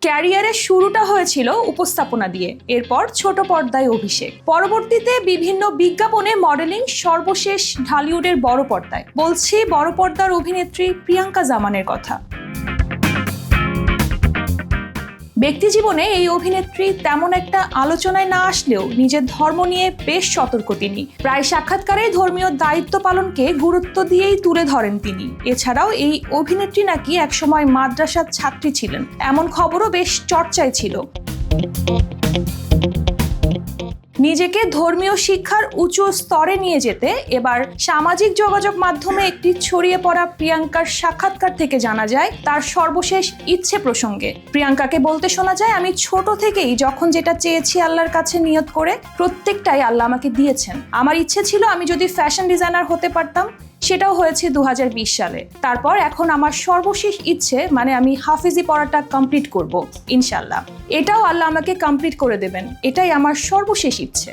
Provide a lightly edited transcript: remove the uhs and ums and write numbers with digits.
ক্যারিয়ারের শুরুটা হয়েছিল উপস্থাপনা দিয়ে, এরপর ছোট পর্দায় অভিষেক, পরবর্তীতে বিভিন্ন বিজ্ঞাপনে মডেলিং, সর্বশেষ ঢালিউডের বড় পর্দায়। বলছি বড় পর্দার অভিনেত্রী প্রিয়াঙ্কা জামানের কথা। ব্যক্তিজীবনে এই অভিনেত্রী তেমন একটা আলোচনায় না আসলেও নিজের ধর্ম নিয়ে বেশ সতর্ক তিনি। প্রায় সাক্ষাৎকারে ধর্মীয় দায়িত্ব পালনকে গুরুত্ব দিয়েই তুলে ধরেন তিনি। এছাড়াও এই অভিনেত্রী নাকি একসময় মাদ্রাসার ছাত্রী ছিলেন, এমন খবরও বেশ চর্চায় ছিল। নিজেকে ধর্মীয় শিক্ষার উঁচু স্তরে নিয়ে যেতে এবার সামাজিক যোগাযোগ মাধ্যমে একটি ছড়িয়ে পড়া প্রিয়াঙ্কার সাক্ষাৎকার থেকে জানা যায় তার সর্বশেষ ইচ্ছে প্রসঙ্গে। প্রিয়াঙ্কাকে বলতে শোনা যায়, আমি ছোট থেকেই যখন যেটা চেয়েছি আল্লাহর কাছে নিয়ত করে, প্রত্যেকটাই আল্লাহ আমাকে দিয়েছেন। আমার ইচ্ছে ছিল আমি যদি ফ্যাশন ডিজাইনার হতে পারতাম, সেটাও হয়েছে 2020 সালে। তারপর এখন আমার সর্বশেষ ইচ্ছে, মানে আমি হাফিজি পড়াটা কমপ্লিট করব ইনশাআল্লাহ। এটাও আল্লাহ আমাকে কমপ্লিট করে দেবেন, এটাই আমার সর্বশেষ ইচ্ছে।